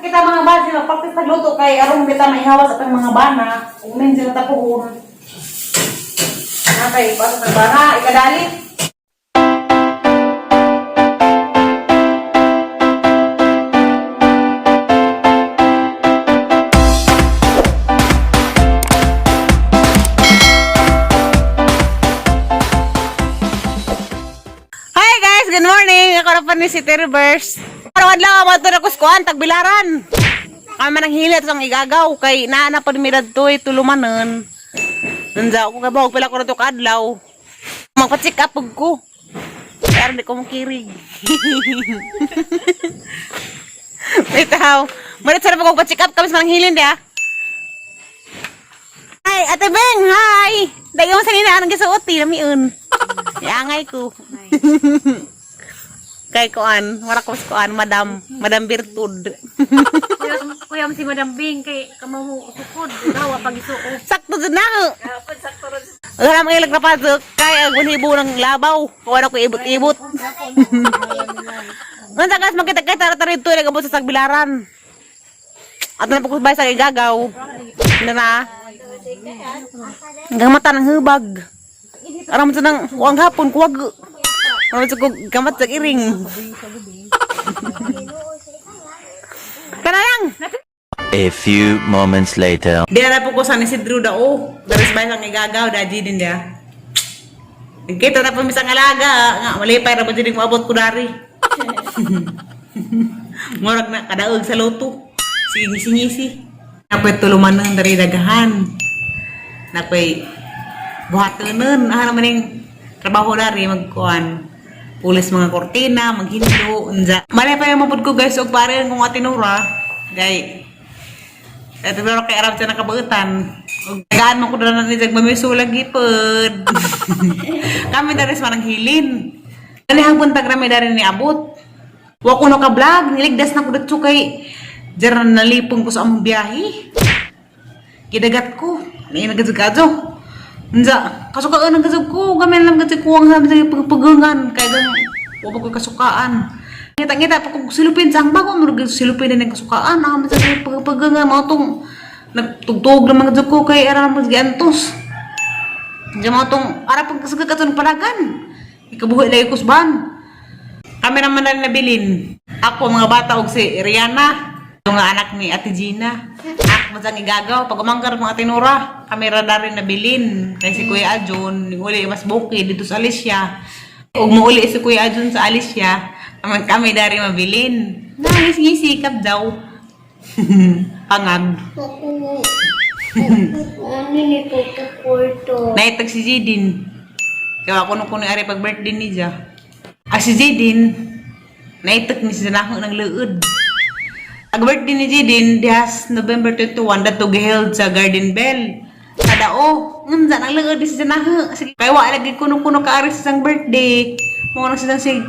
kita mga basi magpraktis nagluto kay aron kita maihawas at ang mga bana ug men sila tapuhon. Okay, pasok ang bana, ikadali. Hi guys, good morning. Ako na pa ni si Terverse. Karon lang mo to na kuskuan tagbilaran. Kami man ang hilit sang igagaw kay naana pa mi dadtoy tulumanon. Nandiya ako kabawag pala ko na to kadlaw. Magpa-check up ko. Pero di ko makirig. Bitaw. Marit sa pag pa-check up kami sa nang hilin dia. Hi, Ate Beng, hi. Dagi mo sa nina anong gisuoti namiun. Yangay ko. Kay kuan, wala ko kuan, Madam Birtud. Kuya mo si Madam Bing kay kamo sukod, dawa pag isuo. Sakto din na. Sakto ron. Wala mang ilag na pasok. Kaya agunibo ng labaw. Kuha ko ibot-ibot. Nang tagas magkita-kita rito nagabot sa sagbilaran. At napagkusbay sa igagaw. Na. Hanggang mata ng hubag. Aram sa nang uang hapon kuwag. Aram sa gamat sa iring. Kana lang. A few moments later. Dia na po ko sa ni si Drew dao. Daris bay sang igagaw daji din dia. Kita na po misang alaga nga malipay ra ba ding moabot ko dari. Murag na kadaog sa loto. Singisi-ngisi. Napoy tulumanon dari dagahan. Napoy buhatonon ano man ning trabaho dari magkuan. Pulis mga kortina, maghindo, unza. Malipay mo pud ko guys og pare kung atinura. Gay eto pero kay arab sa nakabuutan. Gaan mo ko na nang mamiso lagi pod. Kami daris manang hilin. Dali hangpon tagrami dari ni abot. Wa ko no ka vlog, niligdas na ko dito kay jaran nalipong ko sa among biyahe. Kidagat ko, ni nagazugado. Unza, kasukaan ang gazug ko, gamen lang gazug ko ang sabi sa pagpagangan kay gang wa ko kasukaan. Ngita-ngita pa kung silupin sa bago mo silupin din ang kasukaan ako sa pagpagangan mo tong nagtugtog na mga ko kay ara mo giantos. Diyan mo tong ara pag kasagaton palagan. Ikabuhi lay kusban. Kami naman na nabilin. Ako mga bata og si Rihanna, yung anak ni Ate Gina. Ako sa igagaw pag umangkar mga tinura, kami ra rin nabilin kay si Kuya Ajon, uli mas buki dito sa Alicia. Ug muuli si Kuya Ajon sa Alicia, kami dari mabilin. Nangis-ngisikap daw. Pangag. Ano ni Porto? Naitag si Jidin. Kaya ako nung kuno ari pag birthday ni Ja. Si Jidin, naitag ni sa nahong ng luod. Ang birthday ni Jidin, dihas November 21, dato giheld sa Garden Bell. Kadao, nganza nang luod di sa nahong. Kaya wala lagi kuno-kuno ka ari sa isang birthday. Mga nang silang sig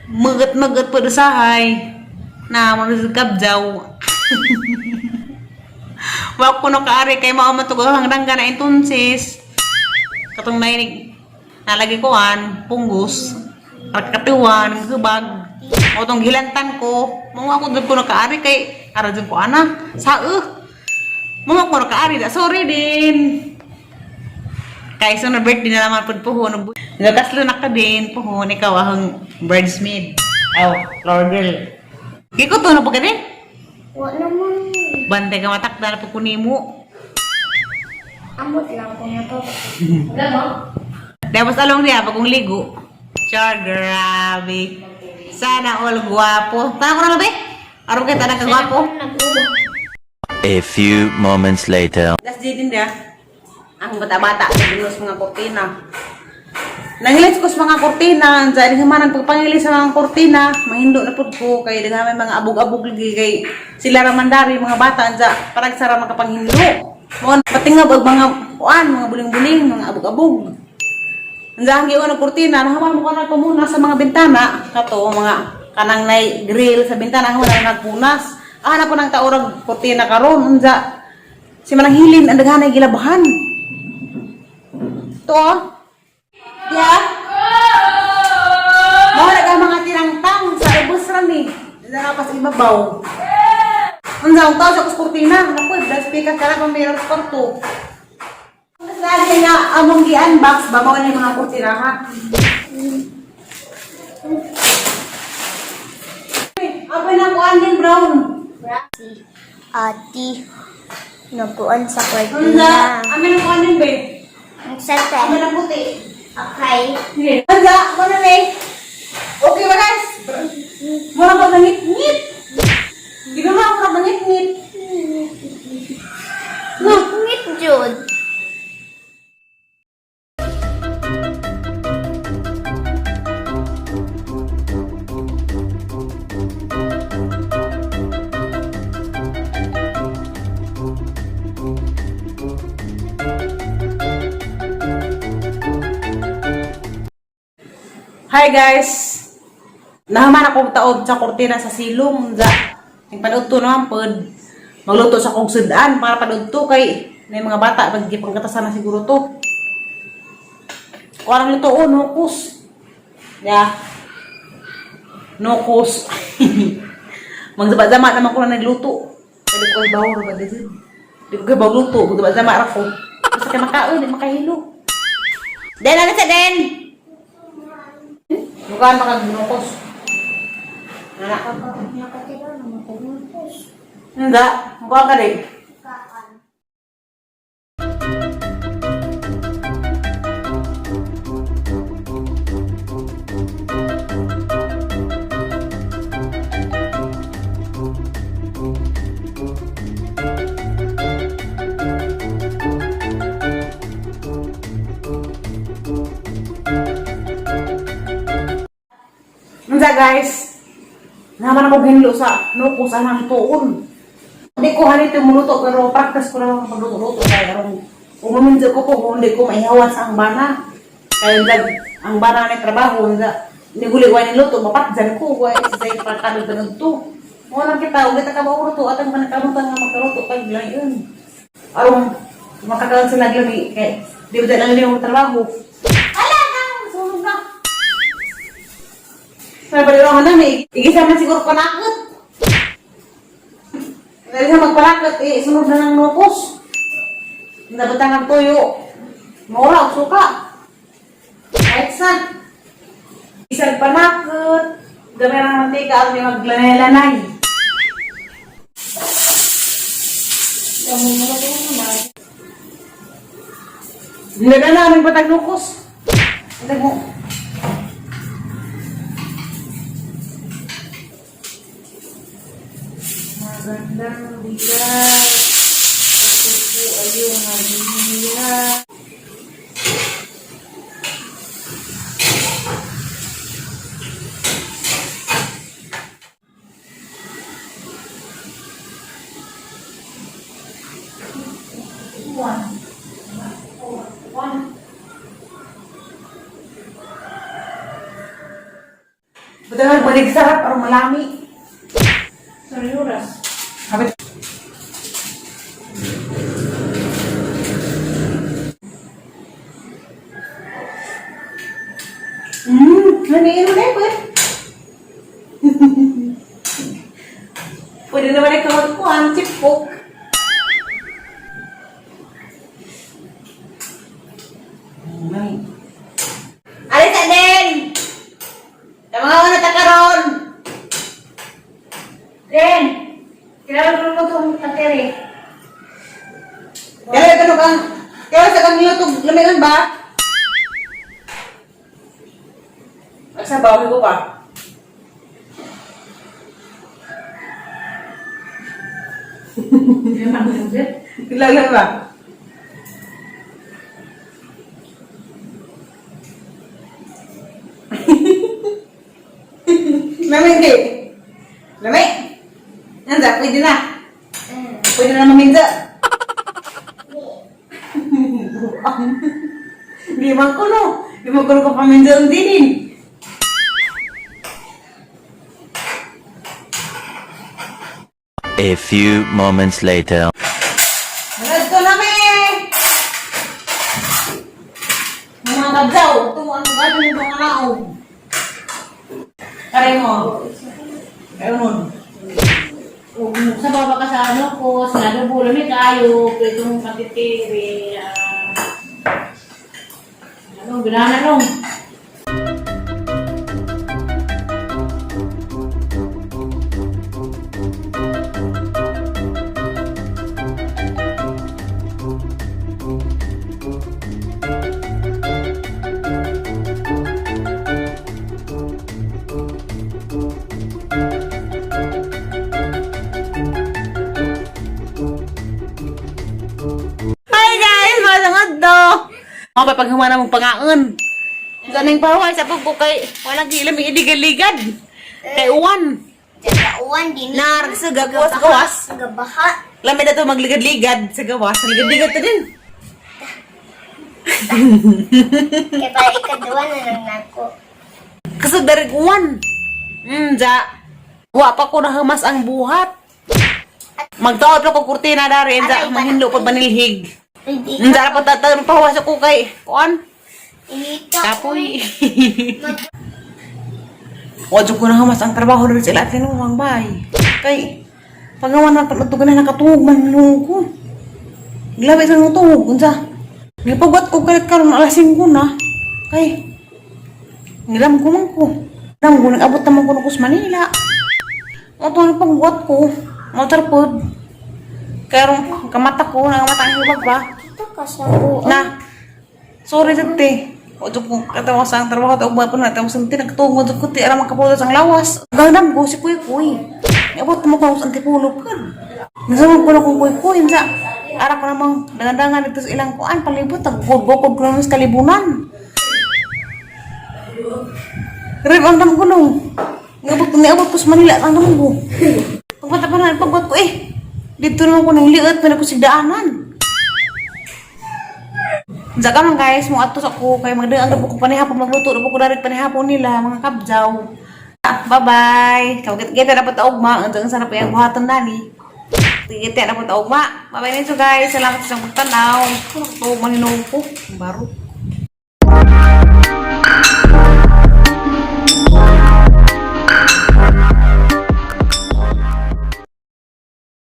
magat-magat pa dosahay. Na mga sa kabjaw. Wala kuno ka ari kay mao matugol hanggang na intunsis. Katong nainig nalagi koan, punggos. At katuwan, hubag. O tong gilantan ko, mga ako doon ko nakaari kay ara dyan ko anak. Mga ako nakaari, sorry din. Kay so na birthday na naman po puhon. Nagkaslo na ka din, puhon, ikaw ahang bridesmaid. Flower girl. Kiko to na po ka din? Wa naman. Bantay ka matakda na po kunimo. Amot lang ko na to. Wala mo? Tapos along niya, pagkong ligo. Char, grabe. Sana all guwapo. Tanang ko na be? Araw kayo tanang kagwapo? A few moments later. Das din dia. Ang bata-bata sa dinos mga kortina. Nangilis ko sa mga kortina. Diyan himanan pagpangilis sa mga kortina. Mahindo na pud ko. Kaya daghan may mga abog-abog lagi. Kay sila ramandari mga bata. Diyan parang sara makapanghindo. Mga patingab ang mga kuan, mga buling-buling, mga abog-abog. Andiyan giwan ng kortina, nahaman mo ka na muna sa mga bintana. Kato, mga kanang nay grill sa bintana, haman na nagpunas. Ana po ng taurag kortina karon. Andiyan, si manang hilin, ang daghanay gilabahan. Ito oh. Yeah? Mahal ka mga tinangtang sa ubos rami. Andiyan ka pa sa ibabaw. Ang daw tao sa kuskurtina. Naku, das pika ka lang mayroon sa kwarto. Mas lagi nga among gi-unbox, babaw na yung mga kurtina ha. Apa na ko andin brown? Si Ati naguan sa Handa, kwartina. amin na ko andin be. Ang sate. Amin na puti. Okay. Sige. Handa, mana be? Okay ba guys? Mura ba ngit-ngit? Ginawa ko ba ngit-ngit? Ngit jud. Hi guys! Nahaman akong taod sa kurtina sa silong. Yung panudto naman pod. Magluto sa kong sudan para panudto kay may mga bata magipangkatasan na siguro to. Warang luto o, nukos. Yeah. Nukos. Magdaba-dama naman ko na nagluto. Kaya di ko ay bawang ba din. Di ko ay bawang luto. Magdaba-dama ako. Basta kayo makaon, di makahilo. Den, ano sa Den? Bukan makag-nukos. Anak. Enggak, bukan ka din. Enggak guys, naman ako ginlo sa nukos anang tuon. Hindi ko hanit yung muluto pero practice ko lang pagluto-luto kaya kung maminsa ko po kung hindi ko maihawan sa ang bana. Kaya ang bana na trabaho, hindi guli ko yung luto, mapatjan ko, kaya isa para kalog to. Walang kita, ulit ka ba uruto at ang panakalutan nga magkaluto kay bilang yun. Arong makakaroon sila glami, kaya di ba lang yung trabaho. Ala na, sunog na. Sabi ba yung mga nami, igisa man siguro panakot. Dahil sa magpalakot, sunod na ng nukos. Nabatang ang tuyo. Mawala, suka. Kahit saan. Isang panakot. Dami ng mantika at may maglanay-lanay. Hindi na namin batang nukos. Hindi mo. Magandang bigas. Ito po ay yung nagihila. Betul balik sarap orang malami. Sorry oras. Habis. Naniin mo na yun. Pwede naman ay kamot ko ang chipok. Alis na din! Sa mga una takaron! Den! Kailangan mo itong tatiri. Kailangan sa kang YouTube, lamigan ba? Sa bawi ko pa. Kailangan ba? Mami, hindi. Mami? Nanda, pwede na. Pwede na maminda. Limang ko no. Limang ko ka paminda ang dinin. A few moments later. Manad ko na, me! Mga kabsaw, ito ang gano'n ito ang alaog. Karay mo. Karay mo. Sa baba. baka sa ano ko, sinadubulo ni kayo, itong patitiri. Ano, binana nung. Hi guys! Masangad do! Ako pa pag humana mong pangaon. Ganing pahuay sa pagko kay walang gilam iligad-ligad. Kay uwan. Jagauan din. Naragsa gawas-gawas. Gabaha. Lamay na to magligad-ligad sa gawas. Ligad-ligad to din. Kaya para ikaduwa na lang nako. Kasi darig uwan. Wa pa ko nahamas ang buhat. Magtaot ko kurtina darin. Aray, Mahinlo pa banilhig. Hindi Dara pa tatang pahuwas ko kay kuan. Inita. Kapoy. Wadyo ko na hamas ang trabaho rin sila at tinumang bay. Kay, pagawa na pagtugan na nakatungog man nung ko. Glabi sa nung tungog, unsa. Nipagwat ko kalit karon alas 5 na. Kay, ngiram ko man ko. Nang ko, nag-abot naman ko ng Manila. O ito ang pagwat ko, motorpod. Kaya ron, kamata ko, nangamata ang hibag ba? Ito ka sa buwan. Na, sorry dati. O ito kung katawa sa ang trabaho, ito ba po na, tapos ang tinagtungo, ito ko, aram ang kapulas ang lawas. Gandam ko, si Kuy-Kuy. Iabot mo ko sa antipulog ka. Nasamag ko na kung Kuy-Kuy, sa ara ko namang dangan-dangan dito sa ilang kuan, palibot, nag-god-god ko naman sa kalibunan. Rib, ang dam ko nung. Niabot ko sa Manila, ang dam ko. Pagpata pa na, pagbuat ko dito naman ko nang liot, na ko sigdaanan. Zaka man guys, mo atos ako kay magdaang na ko panihapon magluto, na ko darit panihapon nila mga kabjaw. Bye-bye. Kita dapat taugma, ang sana pa yung buhatan dani. Kita dapat taugma. Bye-bye nito guys. Salamat sa pagtanaw. Ito maninom ko. Baro.